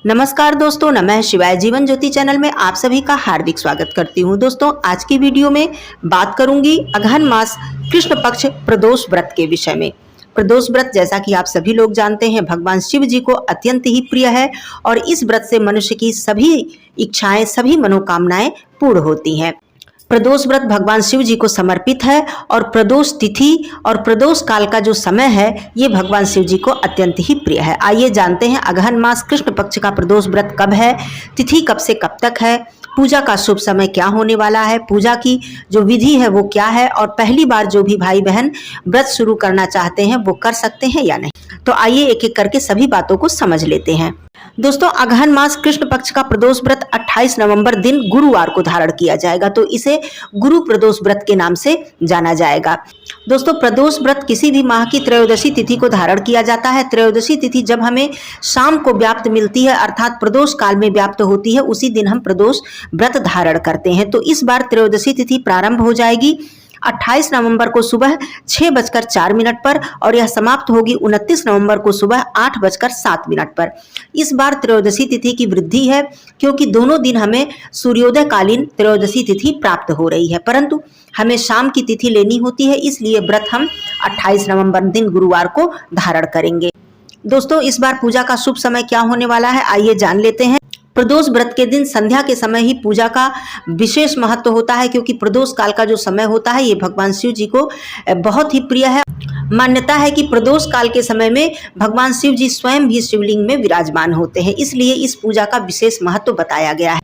नमस्कार दोस्तों, नमः शिवाय। जीवन ज्योति चैनल में आप सभी का हार्दिक स्वागत करती हूँ। दोस्तों, आज की वीडियो में बात करूंगी अगहन मास कृष्ण पक्ष प्रदोष व्रत के विषय में। प्रदोष व्रत, जैसा कि आप सभी लोग जानते हैं, भगवान शिव जी को अत्यंत ही प्रिय है और इस व्रत से मनुष्य की सभी इच्छाएं, सभी मनोकामनाएं पूर्ण होती हैं। प्रदोष व्रत भगवान शिव जी को समर्पित है और प्रदोष तिथि और प्रदोष काल का जो समय है ये भगवान शिव जी को अत्यंत ही प्रिय है। आइए जानते हैं अगहन मास कृष्ण पक्ष का प्रदोष व्रत कब है, तिथि कब से कब तक है, पूजा का शुभ समय क्या होने वाला है, पूजा की जो विधि है वो क्या है और पहली बार जो भी भाई बहन व्रत शुरू करना चाहते हैं वो कर सकते हैं या नहीं। तो आइए एक एक करके सभी बातों को समझ लेते हैं। दोस्तों, अगहन मास कृष्ण पक्ष का प्रदोष व्रत 28 नवंबर दिन गुरुवार को धारण किया जाएगा, तो इसे गुरु प्रदोष व्रत के नाम से जाना जाएगा। दोस्तों, प्रदोष व्रत किसी भी माह की त्रयोदशी तिथि को धारण किया जाता है। त्रयोदशी तिथि जब हमें शाम को व्याप्त मिलती है, अर्थात प्रदोष काल में व्याप्त होती है, उसी दिन हम प्रदोष व्रत धारण करते हैं। तो इस बार त्रयोदशी तिथि प्रारंभ हो जाएगी 28 नवंबर को सुबह 6:04 पर और यह समाप्त होगी 29 नवंबर को सुबह 8:07 पर। इस बार त्रयोदशी तिथि की वृद्धि है क्योंकि दोनों दिन हमें सूर्योदय कालीन त्रयोदशी तिथि प्राप्त हो रही है, परंतु हमें शाम की तिथि लेनी होती है, इसलिए व्रत हम 28 नवंबर दिन गुरुवार को धारण करेंगे। दोस्तों, इस बार पूजा का शुभ समय क्या होने वाला है, आइए जान लेते हैं। प्रदोष व्रत के दिन संध्या के समय ही पूजा का विशेष महत्व होता है, क्योंकि प्रदोष काल का जो समय होता है ये भगवान शिव जी को बहुत ही प्रिय है। मान्यता है कि प्रदोष काल के समय में भगवान शिव जी स्वयं भी शिवलिंग में विराजमान होते हैं, इसलिए इस पूजा का विशेष महत्व बताया गया है।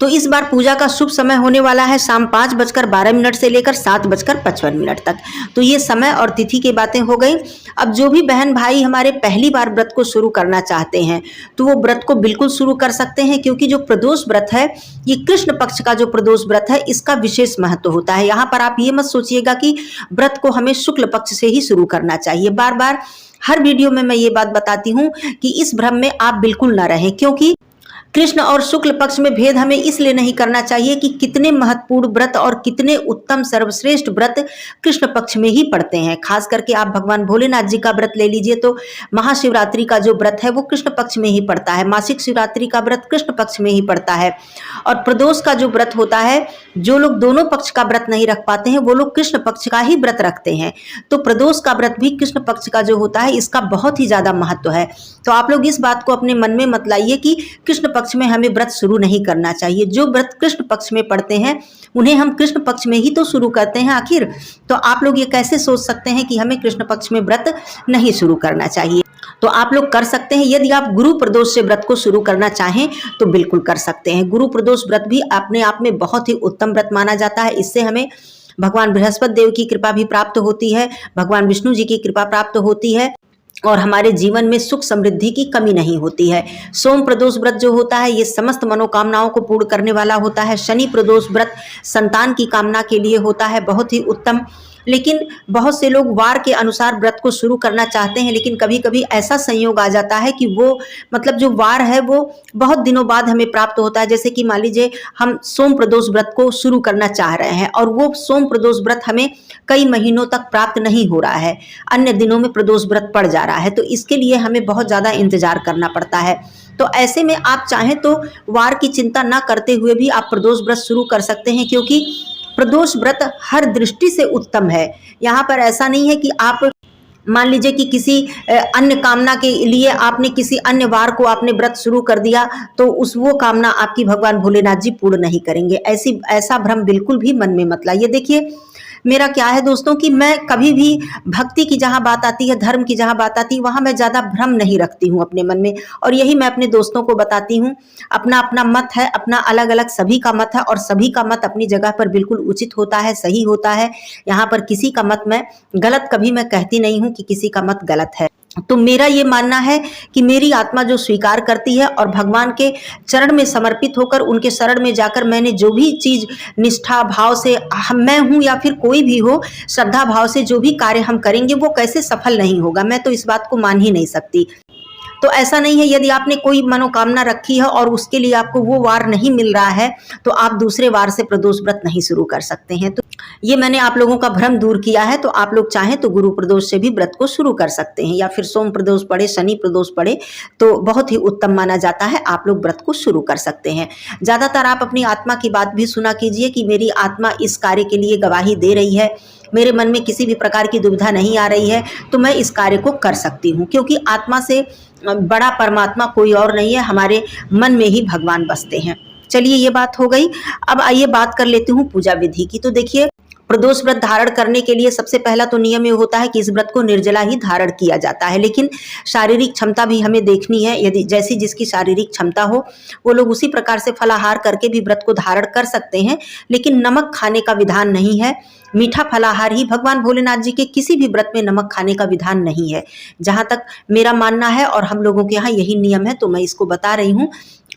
तो इस बार पूजा का शुभ समय होने वाला है शाम 5:12 से लेकर 7:55 तक। तो ये समय और तिथि की बातें हो गई। अब जो भी बहन भाई हमारे पहली बार व्रत को शुरू करना चाहते हैं तो वो व्रत को बिल्कुल शुरू कर सकते हैं, क्योंकि जो प्रदोष व्रत है ये कृष्ण पक्ष का जो प्रदोष व्रत है इसका विशेष महत्व होता है। यहाँ पर आप ये मत सोचिएगा कि व्रत को हमें शुक्ल पक्ष से ही शुरू करना चाहिए। बार बार हर वीडियो में मैं ये बात बताती हूँ कि इस भ्रम में आप बिल्कुल ना रहें, क्योंकि कृष्ण और शुक्ल पक्ष में भेद हमें इसलिए नहीं करना चाहिए कि कितने महत्वपूर्ण व्रत और कितने उत्तम सर्वश्रेष्ठ व्रत कृष्ण पक्ष में ही पड़ते हैं। खास करके आप भगवान भोलेनाथ जी का व्रत ले लीजिए तो महाशिवरात्रि का जो व्रत है वो कृष्ण पक्ष में ही पड़ता है, मासिक शिवरात्रि का व्रत कृष्ण पक्ष में ही पड़ता है और प्रदोष का जो व्रत होता है, जो लोग दोनों पक्ष का व्रत नहीं रख पाते हैं वो लोग कृष्ण पक्ष का ही व्रत रखते हैं। तो प्रदोष का व्रत भी कृष्ण पक्ष का जो होता है इसका बहुत ही ज्यादा महत्व है। तो आप लोग इस बात को अपने मन में मत लाइए कि कृष्ण पक्ष में हमें व्रत शुरू नहीं करना चाहिए। जो व्रत कृष्ण पक्ष में पड़ते हैं उन्हें हम कृष्ण पक्ष में ही तो शुरू करते हैं आखिर। तो आप लोग ये कैसे सोच सकते हैं कि हमें कृष्ण पक्ष में व्रत नहीं शुरू करना चाहिए। तो आप लोग कर सकते हैं। यदि आप गुरु प्रदोष से व्रत को शुरू करना चाहें तो बिल्कुल कर सकते हैं। गुरु प्रदोष व्रत भी अपने आप में बहुत ही उत्तम व्रत माना जाता है। इससे हमें भगवान बृहस्पति देव की कृपा भी प्राप्त होती है, भगवान विष्णु जी की कृपा प्राप्त होती है और हमारे जीवन में सुख समृद्धि की कमी नहीं होती है। सोम प्रदोष व्रत जो होता है ये समस्त मनोकामनाओं को पूर्ण करने वाला होता है। शनि प्रदोष व्रत संतान की कामना के लिए होता है, बहुत ही उत्तम। लेकिन बहुत से लोग वार के अनुसार व्रत को शुरू करना चाहते हैं, लेकिन कभी कभी ऐसा संयोग आ जाता है कि वो मतलब जो वार है वो बहुत दिनों बाद हमें प्राप्त होता है। जैसे कि मान लीजिए हम सोम प्रदोष व्रत को शुरू करना चाह रहे हैं और वो सोम प्रदोष व्रत हमें कई महीनों तक प्राप्त नहीं हो रहा है, अन्य दिनों में प्रदोष व्रत पड़ जा रहा है, तो इसके लिए हमें बहुत ज्यादा इंतजार करना पड़ता है। तो ऐसे में आप चाहें तो वार की चिंता न करते हुए भी आप प्रदोष व्रत शुरू कर सकते हैं, क्योंकि प्रदोष व्रत हर दृष्टि से उत्तम है। यहाँ पर ऐसा नहीं है कि आप मान लीजिए कि किसी अन्य कामना के लिए आपने किसी अन्य वार को आपने व्रत शुरू कर दिया तो वो कामना आपकी भगवान भोलेनाथ जी पूर्ण नहीं करेंगे। ऐसा भ्रम बिल्कुल भी मन में मत लाइए। देखिए, मेरा क्या है दोस्तों कि मैं कभी भी भक्ति की जहाँ बात आती है, धर्म की जहाँ बात आती है, वहाँ मैं ज़्यादा भ्रम नहीं रखती हूँ अपने मन में, और यही मैं अपने दोस्तों को बताती हूँ। अपना अपना मत है, अपना अलग अलग सभी का मत है और सभी का मत अपनी जगह पर बिल्कुल उचित होता है, सही होता है। यहाँ पर किसी का मत मैं गलत कभी मैं कहती नहीं हूँ कि किसी का मत गलत है। तो मेरा ये मानना है कि मेरी आत्मा जो स्वीकार करती है और भगवान के चरण में समर्पित होकर उनके शरण में जाकर मैंने जो भी चीज निष्ठा भाव से मैं हूं या फिर कोई भी हो, श्रद्धा भाव से जो भी कार्य हम करेंगे वो कैसे सफल नहीं होगा, मैं तो इस बात को मान ही नहीं सकती। तो ऐसा नहीं है, यदि आपने कोई मनोकामना रखी है और उसके लिए आपको वो वार नहीं मिल रहा है तो आप दूसरे वार से प्रदोष व्रत नहीं शुरू कर सकते हैं। तो ये मैंने आप लोगों का भ्रम दूर किया है। तो आप लोग चाहें तो गुरु प्रदोष से भी व्रत को शुरू कर सकते हैं, या फिर सोम प्रदोष पड़े, शनि प्रदोष पड़े तो बहुत ही उत्तम माना जाता है, आप लोग व्रत को शुरू कर सकते हैं। ज्यादातर आप अपनी आत्मा की बात भी सुना कीजिए कि मेरी आत्मा इस कार्य के लिए गवाही दे रही है, मेरे मन में किसी भी प्रकार की दुविधा नहीं आ रही है, तो मैं इस कार्य को कर सकती हूँ। क्योंकि आत्मा से बड़ा परमात्मा कोई और नहीं है, हमारे मन में ही भगवान बसते हैं। चलिए ये बात हो गई। अब आइए बात कर लेती हूँ पूजा विधि की। तो देखिए, प्रदोष व्रत धारण करने के लिए सबसे पहला तो नियम ये होता है कि इस व्रत को निर्जला ही धारण किया जाता है, लेकिन शारीरिक क्षमता भी हमें देखनी है। यदि जैसी जिसकी शारीरिक क्षमता हो वो लोग उसी प्रकार से फलाहार करके भी व्रत को धारण कर सकते हैं, लेकिन नमक खाने का विधान नहीं है। मीठा फलाहार ही, भगवान भोलेनाथ जी के किसी भी व्रत में नमक खाने का विधान नहीं है, जहां तक मेरा मानना है, और हम लोगों के यहाँ यही नियम है, तो मैं इसको बता रही हूँ।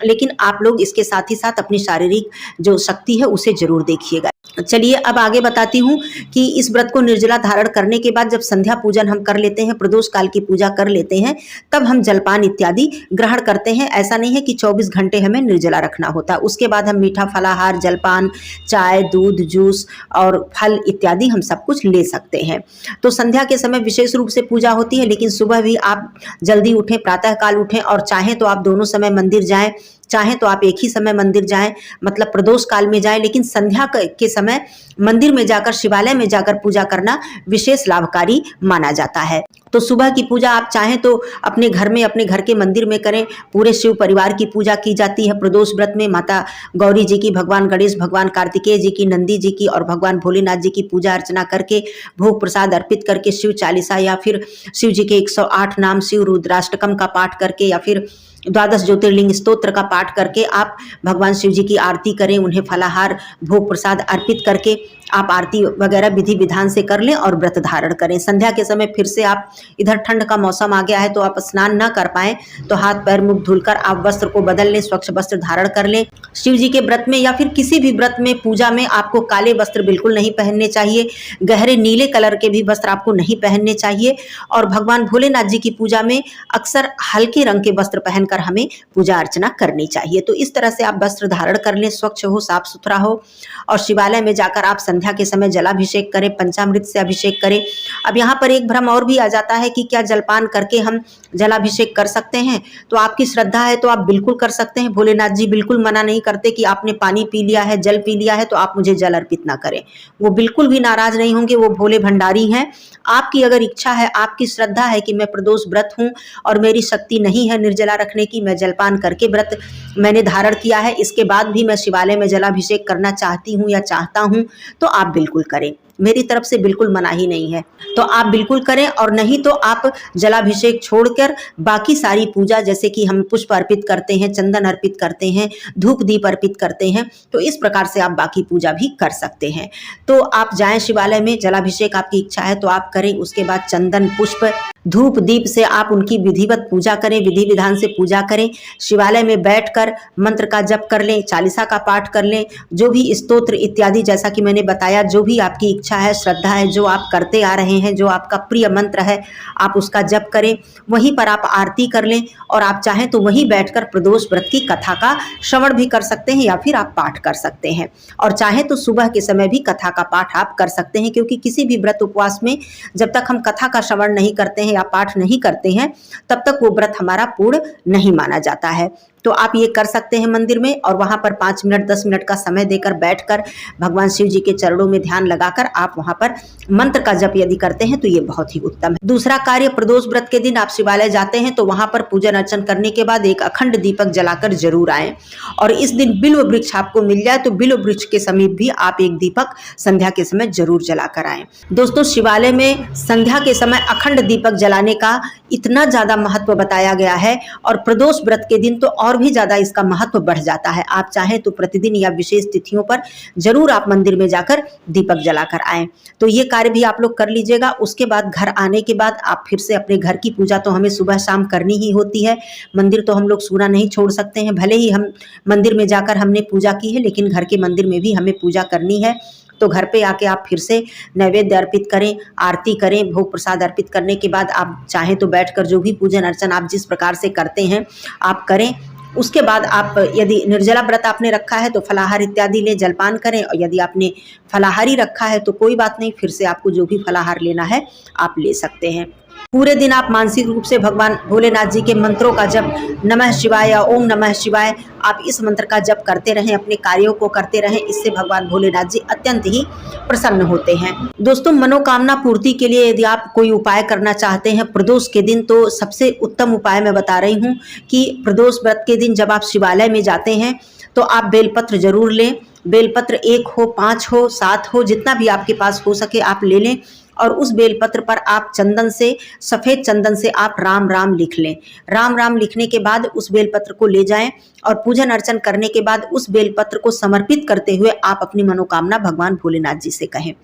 लेकिन आप लोग इसके साथ ही साथ अपनी शारीरिक जो शक्ति है उसे जरूर देखिएगा। चलिए अब आगे बताती हूँ कि इस व्रत को निर्जला धारण करने के बाद जब संध्या पूजन हम कर लेते हैं, प्रदोष काल की पूजा कर लेते हैं, तब हम जलपान इत्यादि ग्रहण करते हैं। ऐसा नहीं है कि 24 घंटे हमें निर्जला रखना होता है। उसके बाद हम मीठा फलाहार, जलपान, चाय, दूध, जूस और फल इत्यादि हम सब कुछ ले सकते हैं। तो संध्या के समय विशेष रूप से पूजा होती है, लेकिन सुबह भी आप जल्दी उठें, प्रातः काल उठें, और चाहें तो आप दोनों समय मंदिर जाएं, चाहें तो आप एक ही समय मंदिर जाएं, मतलब प्रदोष काल में जाएं, लेकिन संध्या के समय मंदिर में जाकर, शिवालय में जाकर पूजा करना विशेष लाभकारी माना जाता है। तो सुबह की पूजा आप चाहें तो अपने घर में, अपने घर के मंदिर में करें। पूरे शिव परिवार की पूजा की जाती है प्रदोष व्रत में। माता गौरी जी की, भगवान गणेश, भगवान कार्तिकेय जी की, नंदी जी की और भगवान भोलेनाथ जी की पूजा अर्चना करके, भोग प्रसाद अर्पित करके, शिव चालीसा या फिर शिव जी के 108 नाम, शिव रुद्राष्टकम का पाठ करके, या फिर 12 ज्योतिर्लिंग स्तोत्र का पाठ करके आप भगवान शिव जी की आरती करें। उन्हें फलाहार, भोग प्रसाद अर्पित करके आप आरती वगैरह विधि विधान से कर लें और व्रत धारण करें। संध्या के समय फिर से आप, इधर ठंड का मौसम आ गया है तो आप स्नान न कर पाएं तो हाथ पैर मुख धुलकर आप वस्त्र को बदल लें, स्वच्छ वस्त्र धारण कर लें। शिव जी के व्रत में या फिर किसी भी व्रत में, पूजा में आपको काले वस्त्र बिल्कुल नहीं पहनने चाहिए। गहरे नीले कलर के भी वस्त्र आपको नहीं पहनने चाहिए। और भगवान भोलेनाथ जी की पूजा में अक्सर हल्के रंग के वस्त्र पहनकर हमें पूजा अर्चना करनी चाहिए। तो इस तरह से आप वस्त्र धारण कर लें, स्वच्छ हो, साफ सुथरा हो, और शिवालय में जाकर आप संध्या के समय जलाभिषेक करें, पंचामृत से अभिषेक करें। अब यहाँ पर एक भ्रम और भी आ जाता है कि क्या जलपान करके हम जलाभिषेक कर सकते हैं? तो आपकी श्रद्धा है तो आप बिल्कुल कर सकते हैं। भोलेनाथ जी बिल्कुल मना नहीं करते कि आपने पानी पी लिया है, जल पी लिया है तो आप मुझे जल अर्पित ना करें। वो बिल्कुल भी नाराज नहीं होंगे, वो भोले भंडारी हैं। आपकी अगर इच्छा है, आपकी श्रद्धा है कि मैं प्रदोष व्रत हूँ और मेरी शक्ति नहीं है निर्जला रखने की, मैं जलपान करके व्रत मैंने धारण किया है, इसके बाद भी मैं शिवालय में जलाभिषेक करना चाहती हूँ या चाहता हूँ, तो आप बिल्कुल करें। मेरी तरफ से बिल्कुल मनाही नहीं है, तो आप बिल्कुल करें। और नहीं तो आप जलाभिषेक छोड़कर बाकी सारी पूजा, जैसे कि हम पुष्प अर्पित करते हैं, चंदन अर्पित करते हैं, धूप दीप अर्पित करते हैं, तो इस प्रकार से आप बाकी पूजा भी कर सकते हैं। तो आप जाएं शिवालय में, जलाभिषेक आपकी इच्छा है तो आप करें। उसके बाद चंदन, पुष्प, धूप दीप से आप उनकी विधिवत पूजा करें, विधि विधान से पूजा करें। शिवालय में बैठकर मंत्र का जप कर लें, चालीसा का पाठ कर लें, जो भी स्तोत्र इत्यादि, जैसा कि मैंने बताया, जो भी आपकी इच्छा है, श्रद्धा है, जो आप करते आ रहे हैं, जो आपका प्रिय मंत्र है, आप उसका जप करें। वहीं पर आप आरती कर लें, और आप चाहें तो वहीं बैठकर प्रदोष व्रत की कथा का श्रवण भी कर सकते हैं या फिर आप पाठ कर सकते हैं। और चाहें तो सुबह के समय भी कथा का पाठ आप कर सकते हैं, क्योंकि किसी भी व्रत उपवास में जब तक हम कथा का श्रवण नहीं करते हैं या पाठ नहीं करते हैं, तब तक वो व्रत हमारा पूर्ण नहीं माना जाता है। तो आप ये कर सकते हैं मंदिर में, और वहां पर 5 मिनट 10 मिनट का समय देकर बैठकर भगवान शिव जी के चरणों में ध्यान लगाकर आप वहां पर मंत्र का जप यदि करते हैं तो ये बहुत ही उत्तम है। दूसरा कार्य, प्रदोष व्रत के दिन आप शिवालय जाते हैं तो वहां पर पूजन अर्चन करने के बाद एक अखंड दीपक जलाकर जरूर आएं। और इस दिन बिल्व वृक्ष आपको मिल जाए तो बिल्व वृक्ष के समीप भी आप एक दीपक संध्या के समय जरूर जलाकर आएं। दोस्तों, शिवालय में संध्या के समय अखंड दीपक जलाने का इतना ज्यादा महत्व बताया गया है, और प्रदोष व्रत के दिन तो और भी ज्यादा इसका महत्व बढ़ जाता है। आप चाहें तो प्रतिदिन या विशेष तिथियों पर जरूर आप मंदिर में जाकर दीपक जलाकर आएं। तो ये कार्य भी आप लोग कर लीजिएगा। उसके बाद घर आने के बाद आप फिर से अपने घर की पूजा तो हमें सुबह शाम करनी ही होती है। मंदिर तो हम लोग सूना नहीं छोड़ सकते हैं। भले ही हम मंदिर में जाकर हमने पूजा की है, लेकिन घर के मंदिर में भी हमें पूजा करनी है। तो घर पे आके आप फिर से नैवेद्य अर्पित करें, आरती करें। भोग प्रसाद अर्पित करने के बाद आप चाहें तो बैठकर जो भी पूजन अर्चन आप जिस प्रकार से करते हैं आप करें। उसके बाद आप यदि निर्जला व्रत आपने रखा है तो फलाहार इत्यादि लें, जलपान करें, और यदि आपने फलाहारी रखा है तो कोई बात नहीं, फिर से आपको जो भी फलाहार लेना है आप ले सकते हैं। पूरे दिन आप मानसिक रूप से भगवान भोलेनाथ जी के मंत्रों का जप, नमः शिवाय या ओम नमः शिवाय, आप इस मंत्र का जप करते रहें, अपने कार्यों को करते रहें। इससे भगवान भोलेनाथ जी अत्यंत ही प्रसन्न होते हैं। दोस्तों, मनोकामना पूर्ति के लिए यदि आप कोई उपाय करना चाहते हैं प्रदोष के दिन, तो सबसे उत्तम उपाय मैं बता रही हूँ कि प्रदोष व्रत के दिन जब आप शिवालय में जाते हैं तो आप बेलपत्र जरूर लें। बेलपत्र 1 हो, 5 हो, 7 हो, जितना भी आपके पास हो सके आप ले लें, और उस बेलपत्र पर आप चंदन से, सफ़ेद चंदन से आप राम राम लिख लें। राम राम लिखने के बाद उस बेलपत्र को ले जाएं और पूजन अर्चन करने के बाद उस बेलपत्र को समर्पित करते हुए आप अपनी मनोकामना भगवान भोलेनाथ जी से कहें।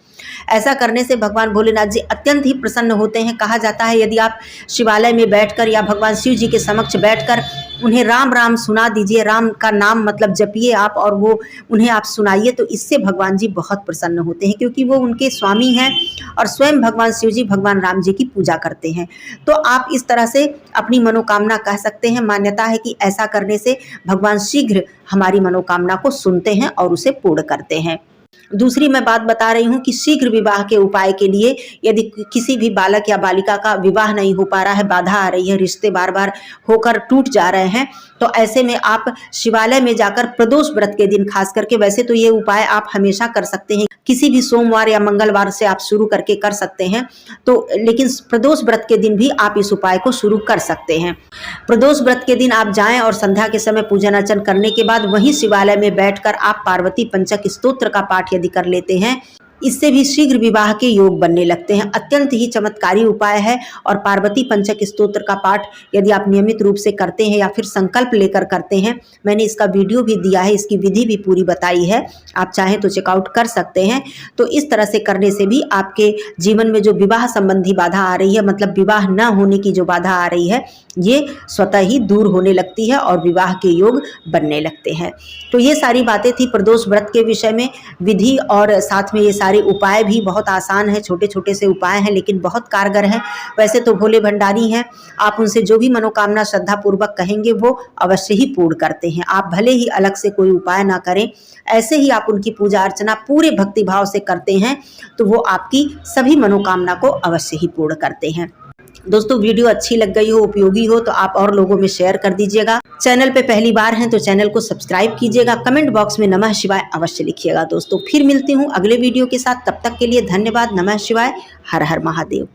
ऐसा करने से भगवान भोलेनाथ जी अत्यंत ही प्रसन्न होते हैं। कहा जाता है यदि आप शिवालय में बैठकर या भगवान शिव जी के समक्ष बैठकर उन्हें राम राम सुना दीजिए, राम का नाम मतलब जपिए आप, और वो उन्हें आप सुनाइए, तो इससे भगवान जी बहुत प्रसन्न होते हैं, क्योंकि वो उनके स्वामी हैं और स्वयं भगवान शिव जी भगवान राम जी की पूजा करते हैं। तो आप इस तरह से अपनी मनोकामना कह सकते हैं। मान्यता है कि ऐसा करने से भगवान शीघ्र हमारी मनोकामना को सुनते हैं और उसे पूर्ण करते हैं। दूसरी मैं बात बता रही हूँ कि शीघ्र विवाह के उपाय के लिए, यदि किसी भी बालक या बालिका का विवाह नहीं हो पा रहा है, बाधा आ रही है, रिश्ते बार बार होकर टूट जा रहे हैं, तो ऐसे में आप शिवालय में जाकर प्रदोष व्रत के दिन खास करके, वैसे तो ये उपाय आप हमेशा कर सकते हैं, किसी भी सोमवार या मंगलवार से आप शुरू करके कर सकते हैं, तो लेकिन प्रदोष व्रत के दिन भी आप इस उपाय को शुरू कर सकते हैं। प्रदोष व्रत के दिन आप जाएं और संध्या के समय पूजन अर्चन करने के बाद वहीं शिवालय में बैठकर आप पार्वती पंचक स्तोत्र का पाठ यदि कर लेते हैं, इससे भी शीघ्र विवाह के योग बनने लगते हैं। अत्यंत ही चमत्कारी उपाय है। और पार्वती पंचक स्तोत्र का पाठ यदि आप नियमित रूप से करते हैं या फिर संकल्प लेकर करते हैं, मैंने इसका वीडियो भी दिया है, इसकी विधि भी पूरी बताई है, आप चाहें तो चेकआउट कर सकते हैं। तो इस तरह से करने से भी आपके जीवन में जो विवाह संबंधी बाधा आ रही है, मतलब विवाह न होने की जो बाधा आ रही है, ये स्वतः ही दूर होने लगती है और विवाह के योग बनने लगते हैं। तो ये सारी बातें थी प्रदोष व्रत के विषय में विधि, और साथ में ये सारे उपाय भी बहुत आसान है, छोटे छोटे से उपाय हैं लेकिन बहुत कारगर हैं। वैसे तो भोले भंडारी हैं, आप उनसे जो भी मनोकामना श्रद्धा पूर्वक कहेंगे वो अवश्य ही पूर्ण करते हैं। आप भले ही अलग से कोई उपाय ना करें, ऐसे ही आप उनकी पूजा अर्चना पूरे भक्ति भाव से करते हैं तो वो आपकी सभी मनोकामना को अवश्य ही पूर्ण करते हैं। दोस्तों, वीडियो अच्छी लग गई हो, उपयोगी हो, तो आप और लोगों में शेयर कर दीजिएगा। चैनल पे पहली बार हैं तो चैनल को सब्सक्राइब कीजिएगा। कमेंट बॉक्स में नमः शिवाय अवश्य लिखिएगा। दोस्तों, फिर मिलती हूँ अगले वीडियो के साथ, तब तक के लिए धन्यवाद। नमः शिवाय, हर हर महादेव।